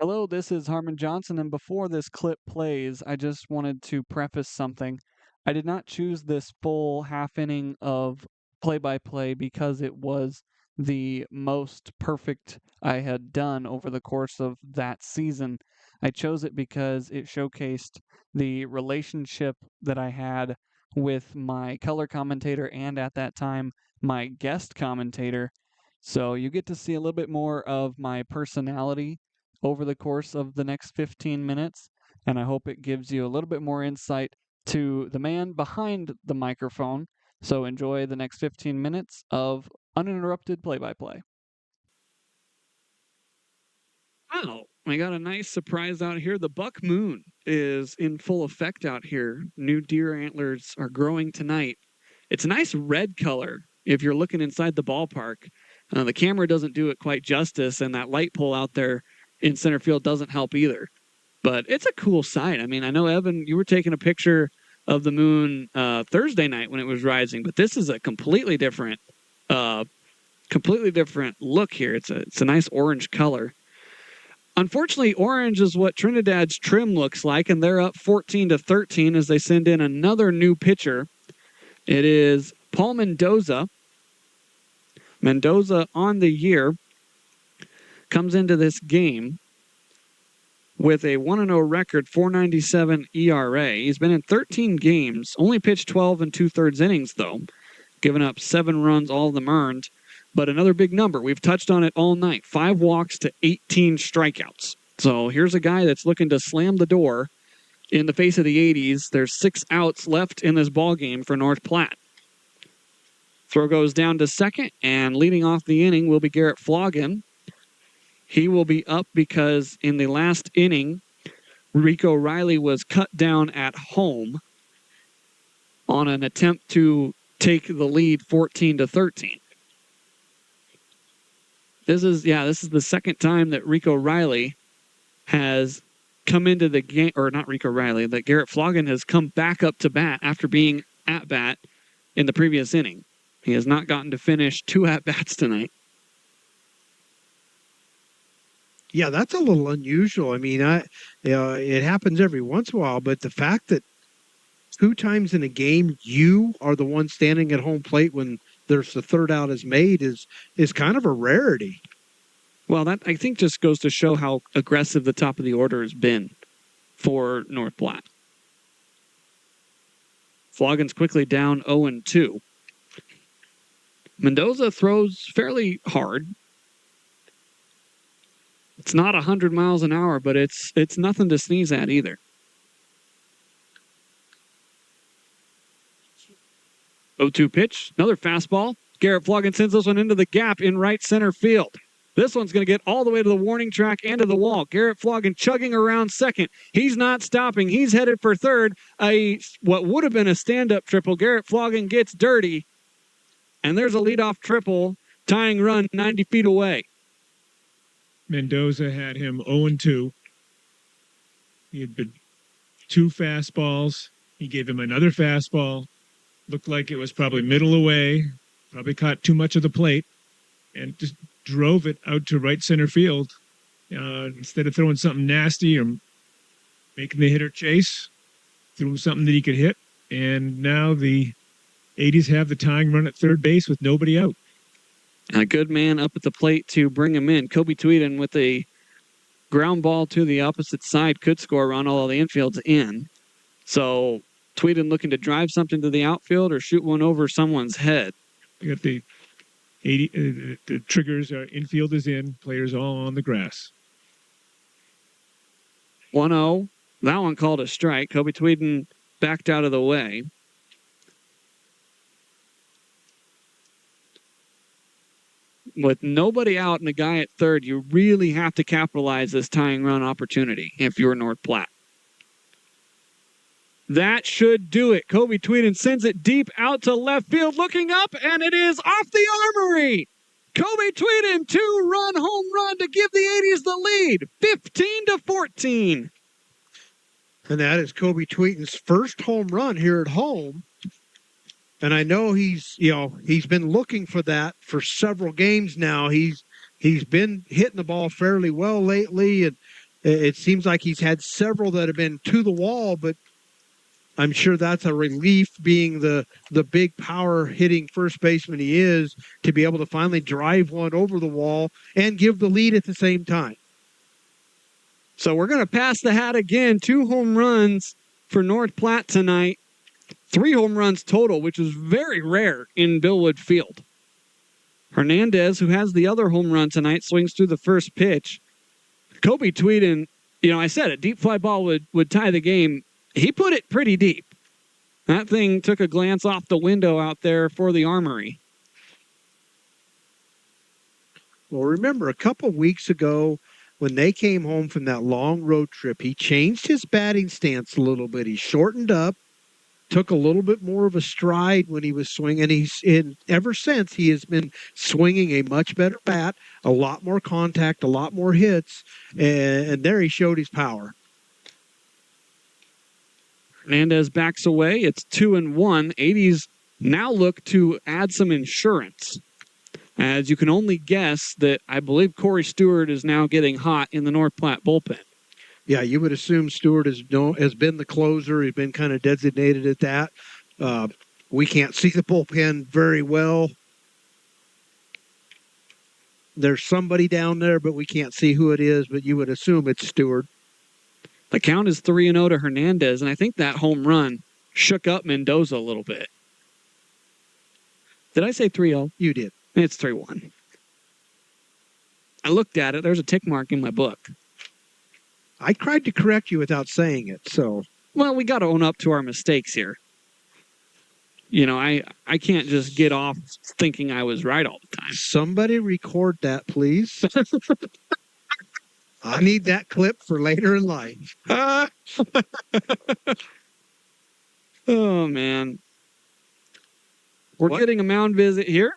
Hello, this is Harmon Johnson, and before this clip plays, I just wanted to preface something. I did not choose this full half inning of play by play because it was the most perfect I had done over the course of that season. I chose it because it showcased the relationship that I had with my color commentator and at that time, my guest commentator. So you get to see a little bit more of my personality over the course of the next 15 minutes, and I hope it gives you a little bit more insight to the man behind the microphone. So enjoy the next 15 minutes of uninterrupted play by play. Oh, I got a nice surprise out here. The buck moon is in full effect out here. New deer antlers are growing tonight. It's a nice red color if you're looking inside the ballpark. The camera doesn't do it quite justice, and that light pole out there in center field doesn't help either. But it's a cool sight. I mean, I know, Evan, you were taking a picture of the moon Thursday night when it was rising, but this is a completely different look here. It's a nice orange color. Unfortunately, orange is what Trinidad's trim looks like, and they're up 14-13 as they send in another new pitcher. It is Paul Mendoza. Mendoza on the year comes into this game with a 1-0 record, 4.97 ERA. He's been in 13 games, only pitched 12 and 2/3 innings, though, giving up 7 runs, all of them earned. But another big number. We've touched on it all night. 5 walks to 18 strikeouts. So here's a guy that's looking to slam the door in the face of the 80s. There's 6 outs left in this ball game for North Platte. Throw goes down to second, and leading off the inning will be Garrett Floggen. He will be up because in the last inning, Rico Riley was cut down at home on an attempt to take the lead 14-13. This is the second time that Rico Riley has come into the game, or not Rico Riley, that Garrett Floggen has come back up to bat after being at bat in the previous inning. He has not gotten to finish 2 at-bats tonight. Yeah, that's a little unusual. I mean, it happens every once in a while, but the fact that 2 times in a game you are the one standing at home plate when there's the third out is made is kind of a rarity. Well, that I think just goes to show how aggressive the top of the order has been for North Platte. Floggen's quickly down 0-2. Mendoza throws fairly hard. It's not 100 miles an hour, but it's nothing to sneeze at either. O2 pitch, another fastball. Garrett Floggen sends this one into the gap in right center field. This one's going to get all the way to the warning track and to the wall. Garrett Floggen chugging around second. He's not stopping. He's headed for third. What would have been a stand-up triple. Garrett Floggen gets dirty. And there's a leadoff triple, tying run 90 feet away. Mendoza had him 0-2. He had been 2 fastballs. He gave him another fastball. Looked like it was probably middle away. Probably caught too much of the plate. And just drove it out to right center field. Instead of throwing something nasty or making the hitter chase, threw him something that he could hit. And now the 80s have the tying run at third base with nobody out. A good man up at the plate to bring him in. Kobe Tweeden with a ground ball to the opposite side could score a run, although the infield's in. So Tweeden looking to drive something to the outfield or shoot one over someone's head. You got the triggers, infield is in, players all on the grass. 1-0. That one called a strike. Kobe Tweeden backed out of the way. With nobody out and a guy at third, you really have to capitalize this tying run opportunity if you're North Platte. That should do it. Kobe Tweeden sends it deep out to left field, looking up, and it is off the armory. Kobe Tweeden, 2-run home run to give the 80s the lead, 15-14. And that is Kobe Tweeden's first home run here at home. And I know he's been looking for that for several games now. He's been hitting the ball fairly well lately, and It seems like he's had several that have been to the wall, but I'm sure that's a relief, being the big power hitting first baseman he is, to be able to finally drive one over the wall and give the lead at the same time. So we're going to pass the hat again. 2 home runs for North Platte tonight. 3 home runs total, which is very rare in Billwood Field. Hernandez, who has the other home run tonight, swings through the first pitch. Kobe Tweeden, I said a deep fly ball would tie the game. He put it pretty deep. That thing took a glance off the window out there for the Armory. Well, remember a couple weeks ago when they came home from that long road trip, he changed his batting stance a little bit. He shortened up, took a little bit more of a stride when he was swinging. And ever since, he has been swinging a much better bat, a lot more contact, a lot more hits, and there he showed his power. Hernandez backs away. It's 2-1. 80s now look to add some insurance. As you can only guess that I believe Corey Stewart is now getting hot in the North Platte bullpen. Yeah, you would assume Stewart has been the closer. He's been kind of designated at that. We can't see the bullpen very well. There's somebody down there, but we can't see who it is, but you would assume it's Stewart. The count is 3-0 to Hernandez, and I think that home run shook up Mendoza a little bit. Did I say 3-0? You did. It's 3-1. I looked at it. There's a tick mark in my book. I tried to correct you without saying it, so. Well, we got to own up to our mistakes here. I can't just get off thinking I was right all the time. Somebody record that, please. I need that clip for later in life. Oh, man. We're getting a mound visit here.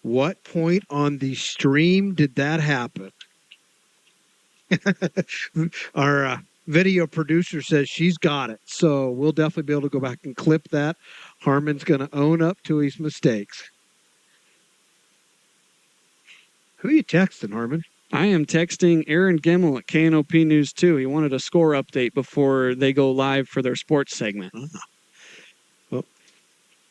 What point on the stream did that happen? Our video producer says she's got it, so we'll definitely be able to go back and clip that. Harmon's going to own up to his mistakes. Who are you texting, Harmon? I am texting Aaron Gimmel at KNOP News 2. He wanted a score update before they go live for their sports segment. Well,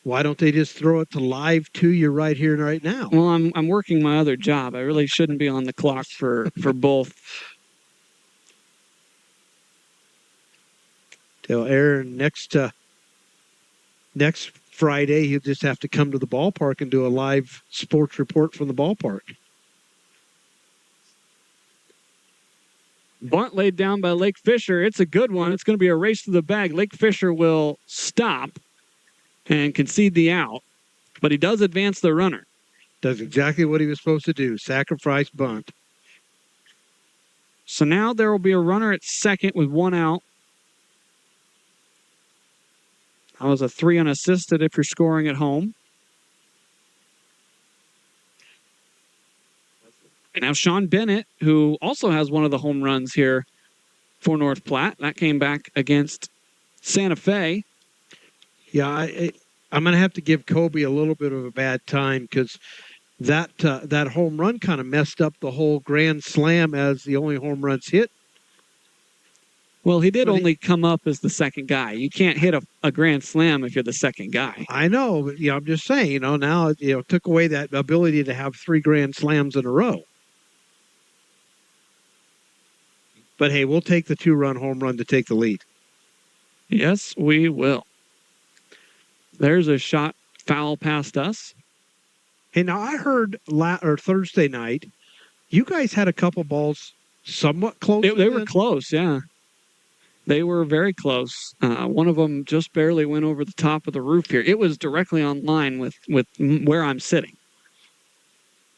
why don't they just throw it to live to you right here and right now? Well, I'm working my other job. I really shouldn't be on the clock for both. Tell Aaron next Friday he'll just have to come to the ballpark and do a live sports report from the ballpark. Bunt laid down by Lake Fisher. It's a good one. It's going to be a race to the bag. Lake Fisher will stop and concede the out, but he does advance the runner. Does exactly what he was supposed to do. Sacrifice bunt. So now there will be a runner at second with 1 out. That was a 3 unassisted if you're scoring at home. And now Sean Bennett, who also has one of the home runs here for North Platte. That came back against Santa Fe. Yeah, I'm going to have to give Kobe a little bit of a bad time because that home run kind of messed up the whole grand slam as the only home runs hit. Well, he did only come up as the second guy. You can't hit a grand slam if you're the second guy. I know, but I'm just saying, now it took away that ability to have 3 grand slams in a row. But hey, we'll take the 2-run home run to take the lead. Yes, we will. There's a shot foul past us. Hey, now I heard Thursday night, you guys had a couple balls somewhat close. They were close, yeah. They were very close. One of them just barely went over the top of the roof here. It was directly on line with where I'm sitting.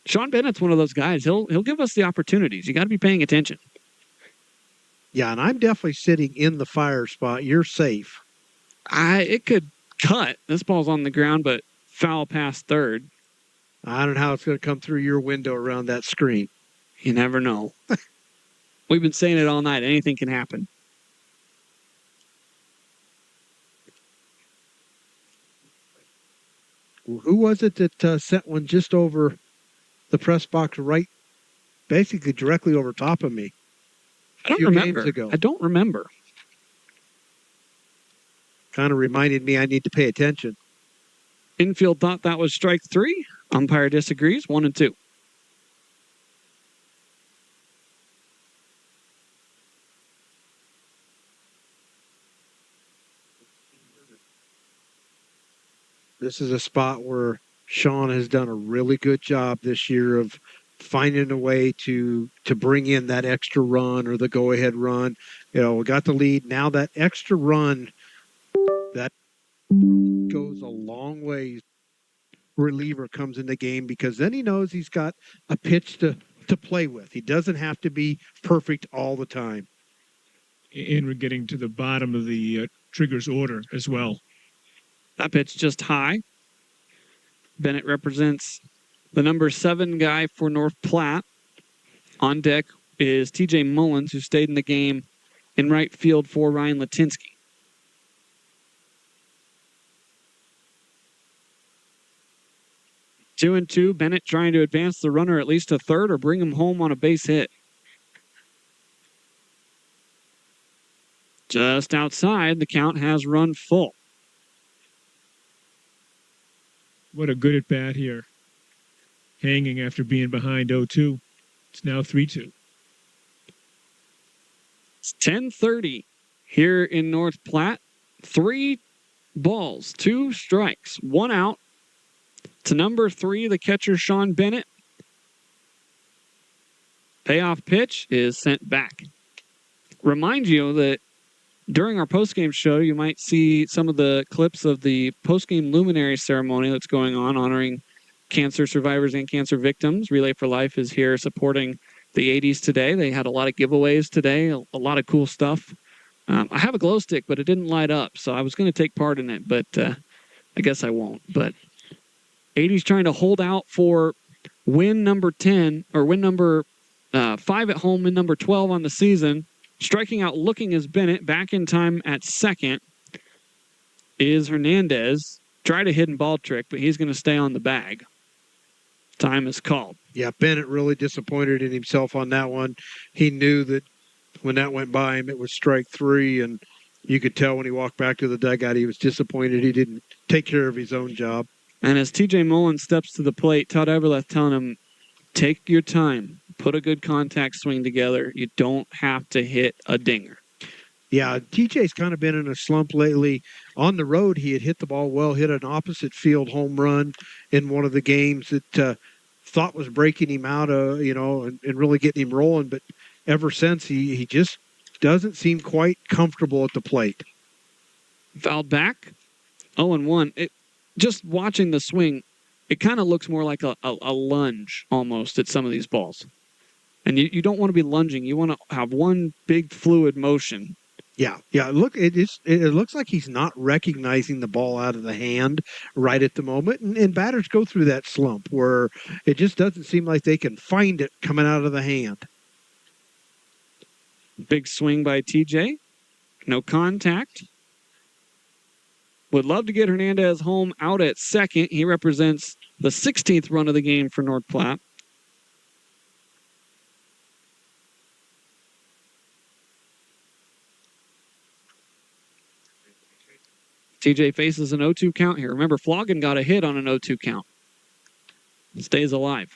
Sean Bennett's one of those guys. He'll give us the opportunities. You got to be paying attention. Yeah, and I'm definitely sitting in the fire spot. You're safe. It could cut. This ball's on the ground, but foul past third. I don't know how it's going to come through your window around that screen. You never know. We've been saying it all night. Anything can happen. Who was it that sent one just over the press box right, basically directly over top of me? I don't few remember. games ago. I don't remember. Kind of reminded me I need to pay attention. Infield thought that was strike 3. Umpire disagrees. 1-2. This is a spot where Sean has done a really good job this year of finding a way to bring in that extra run or the go-ahead run. We got the lead. Now that extra run, that goes a long way. Reliever comes in the game because then he knows he's got a pitch to play with. He doesn't have to be perfect all the time. And we're getting to the bottom of the Triggers order as well. That pitch just high. Bennett represents the number 7 guy for North Platte. On deck is TJ Mullins, who stayed in the game in right field for Ryan Latinsky. 2-2. Bennett trying to advance the runner at least to third or bring him home on a base hit. Just outside, the count has run full. What a good at bat here. Hanging after being behind 0-2. It's now 3-2. It's 10:30 here in North Platte. 3 balls, 2 strikes, 1 out. To number 3, the catcher, Sean Bennett. Payoff pitch is sent back. Remind you that during our postgame show, you might see some of the clips of the postgame luminary ceremony that's going on, honoring cancer survivors and cancer victims. Relay for Life is here supporting the 80s today. They had a lot of giveaways today, a lot of cool stuff. I have a glow stick, but it didn't light up, so I was going to take part in it, but I guess I won't. But 80s trying to hold out for win number 10, or win number 5 at home, win number 12 on the season. Striking out looking as Bennett. Back in time at second is Hernandez. Tried a hidden ball trick, but he's going to stay on the bag. Time is called. Yeah, Bennett really disappointed in himself on that one. He knew that when that went by him, it was strike 3, and you could tell when he walked back to the dugout, he was disappointed he didn't take care of his own job. And as TJ Mullins steps to the plate, Todd Everleth telling him, take your time. Put a good contact swing together. You don't have to hit a dinger. Yeah, TJ's kind of been in a slump lately. On the road, he had hit the ball well, hit an opposite field home run in one of the games that thought was breaking him out, and really getting him rolling. But ever since, he just doesn't seem quite comfortable at the plate. Fouled back, 0-1. Just watching the swing, it kind of looks more like a lunge almost at some of these balls. And you don't want to be lunging. You want to have one big fluid motion. Yeah. Look, it looks like he's not recognizing the ball out of the hand right at the moment. And batters go through that slump where it just doesn't seem like they can find it coming out of the hand. Big swing by TJ. No contact. Would love to get Hernandez home out at second. He represents the 16th run of the game for North Platte. TJ faces an 0-2 count here. Remember, Floggin got a hit on an 0-2 count. Stays alive.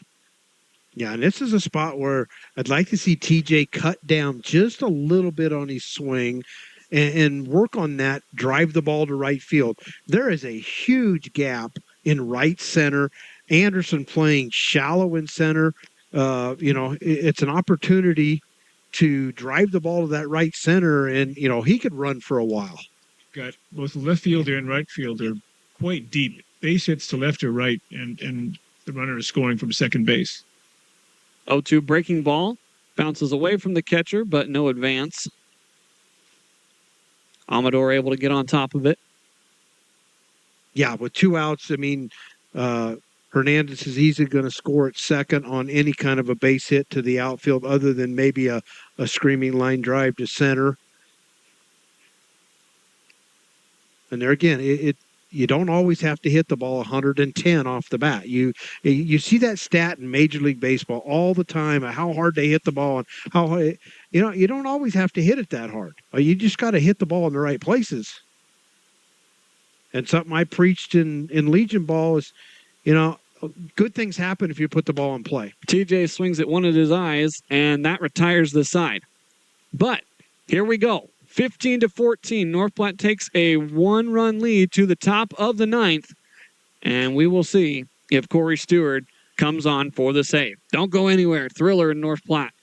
Yeah, and this is a spot where I'd like to see TJ cut down just a little bit on his swing and work on that, drive the ball to right field. There is a huge gap in right center. Anderson playing shallow in center. It's an opportunity to drive the ball to that right center, and, he could run for a while. Got both the left fielder and right fielder quite deep. Base hits to left or right, and the runner is scoring from second base. 0-2 breaking ball. Bounces away from the catcher, but no advance. Amador able to get on top of it. Yeah, with 2 outs, Hernandez is easily going to score at second on any kind of a base hit to the outfield other than maybe a screaming line drive to center. And there again, you don't always have to hit the ball 110 off the bat. You see that stat in Major League Baseball all the time, how hard they hit the ball and how, you don't always have to hit it that hard. You just got to hit the ball in the right places. And something I preached in Legion Ball is, good things happen if you put the ball in play. TJ swings at one of his eyes, and that retires the side. But here we go. 15-14. North Platte takes a 1-run lead to the top of the 9th, and we will see if Corey Stewart comes on for the save. Don't go anywhere. Thriller in North Platte.